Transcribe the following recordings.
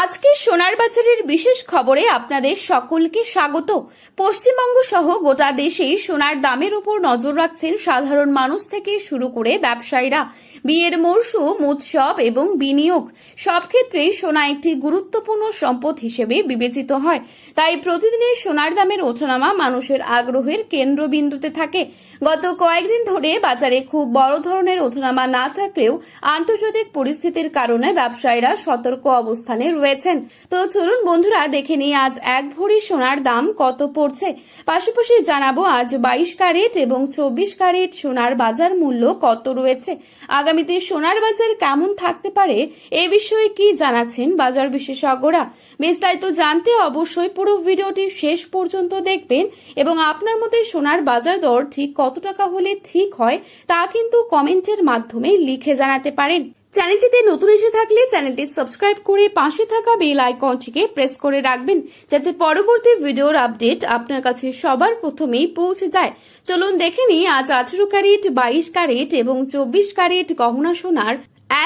আজকে সোনার বাজারের বিশেষ খবরে আপনাদের সকলকে স্বাগত। পশ্চিমবঙ্গ সহ গোটা দেশে সোনার দামের উপর নজর রাখছেন সাধারণ মানুষ থেকে শুরু করে ব্যবসায়ীরা। বিয়ের মরশুম, উৎসব এবং বিনিয়োগ সব ক্ষেত্রেই সোনা একটি গুরুত্বপূর্ণ সম্পদ হিসেবে বিবেচিত হয়। তাই প্রতিদিনের সোনার দামের ওঠানামা মানুষের আগ্রহের কেন্দ্রবিন্দুতে থাকে। গত কয়েকদিন ধরে বাজারে খুব বড় ধরনের ওঠানামা না থাকলেও আন্তর্জাতিক পরিস্থিতির কারণে ব্যবসায়ীরা সতর্ক অবস্থানে রয়েছেন। তো চলুন বন্ধুরা দেখে নিই আজ এক ভরি সোনার দাম কত পড়ছে। পাশাপাশি জানাবো আজ 22 ক্যারেট এবং 24 ক্যারেট সোনার বাজার মূল্য কত রয়েছে। আগামীতে সোনার বাজার কেমন থাকতে পারে এ বিষয়ে কি জানাচ্ছেন বাজার বিশেষজ্ঞরা। বিস্তারিত জানতে অবশ্যই পুরো ভিডিওটি শেষ পর্যন্ত দেখবেন এবং আপনার মতে সোনার বাজার দর ঠিক কত টাকা হলে ঠিক হয় তা কিন্তু কমেন্টের মাধ্যমে লিখে জানাতে পারেন। চ্যানেলটিতে নতুন এসে থাকলে চ্যানেলটি সাবস্ক্রাইব করে পাশে থাকা বেল আইকনটিকে প্রেস করে রাখবেন, যাতে পরবর্তী ভিডিওর আপডেট আপনার কাছে সবার প্রথমেই পৌঁছে যায়। চলুন দেখে নিই আজ 18 ক্যারেট, 22 ক্যারেট এবং 24 ক্যারেট গহনা সোনার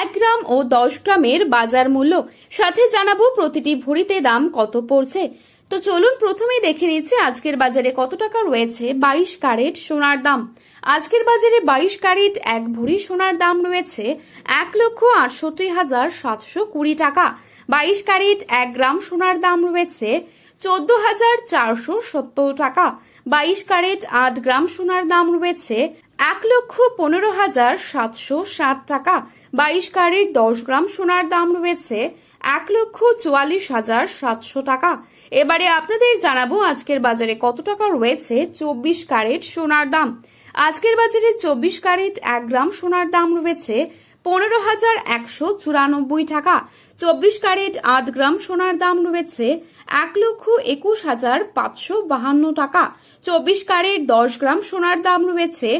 1 গ্রাম ও 10 গ্রামের বাজার মূল্য, সাথে জানাবো প্রতিটি ভরিতে দাম কত পড়ছে। তো চলুন প্রথমেই দেখে নিচ্ছি আজকের বাজারে কত টাকা রয়েছে 22 ক্যারেট সোনার দাম। আজকের বাজারে 22 ক্যারেট এক ভরি সোনার দাম রয়েছে 1,68,720 টাকা। 22 ক্যারেট 1 গ্রাম সোনার দাম রয়েছে 14,470 টাকা। 22 ক্যারেট 8 গ্রাম সোনার দাম রয়েছে 1,15,760 টাকা। 22 ক্যারেট 10 গ্রাম সোনার দাম রয়েছে 1,44,700 টাকা। এবারে আপনাদের জানাবো আজকের বাজারে কত টাকা রয়েছে 24 ক্যারেট সোনার দাম। আজকের বাজারে 24 ক্যারেট 1 গ্রাম সোনার দাম রয়েছে 15,194 টাকা। 24 ক্যারেট 8 গ্রাম সোনার দাম রয়েছে 1,21,552 টাকা। 24 ক্যারেট 10 গ্রাম সোনার দাম রয়েছে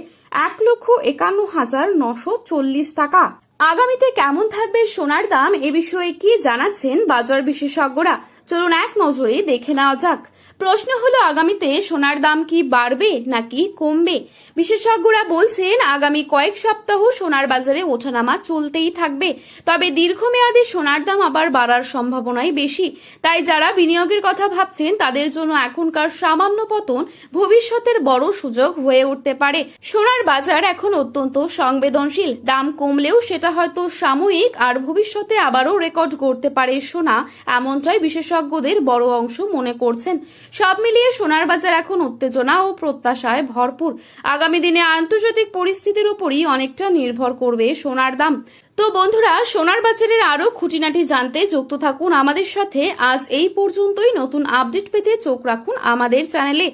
1,51,940 টাকা। আগামীতে কেমন থাকবে সোনার দাম এ বিষয়ে কি জানাচ্ছেন বাজার বিশেষজ্ঞরা, চলুন এক নজরে দেখে নেওয়া যাক। প্রশ্ন হলো আগামীতে সোনার দাম কি বাড়বে নাকি কমবে। বিশেষজ্ঞরা বলছেন আগামী কয়েক সপ্তাহ সোনার বাজারে ওঠানামা চলতেই থাকবে, তবে দীর্ঘমেয়াদী সোনার দাম আবার বাড়ার সম্ভাবনাই বেশি। তাই যারা বিনিয়োগের কথা ভাবছেন তাদের জন্য এখনকার সামান্য পতন ভবিষ্যতের বড় সুযোগ হয়ে উঠতে পারে। সোনার বাজার এখন অত্যন্ত সংবেদনশীল, দাম কমলেও সেটা হয়তো সাময়িক, আর ভবিষ্যতে আবারও রেকর্ড করতে পারে সোনা, এমনটাই বিশেষজ্ঞদের বড় অংশ মনে করছেন। সব মিলিয়ে সোনার বাজার এখন উত্তেজনা ও প্রত্যাশায় ভরপুর। আগামী দিনে আন্তর্জাতিক পরিস্থিতির উপরই অনেকটা নির্ভর করবে সোনার দাম। তো বন্ধুরা, সোনার বাজারের আরো খুঁটিনাটি জানতে যুক্ত থাকুন আমাদের সাথে। আজ এই পর্যন্তই। নতুন আপডেট পেতে চোখ রাখুন আমাদের চ্যানেলে।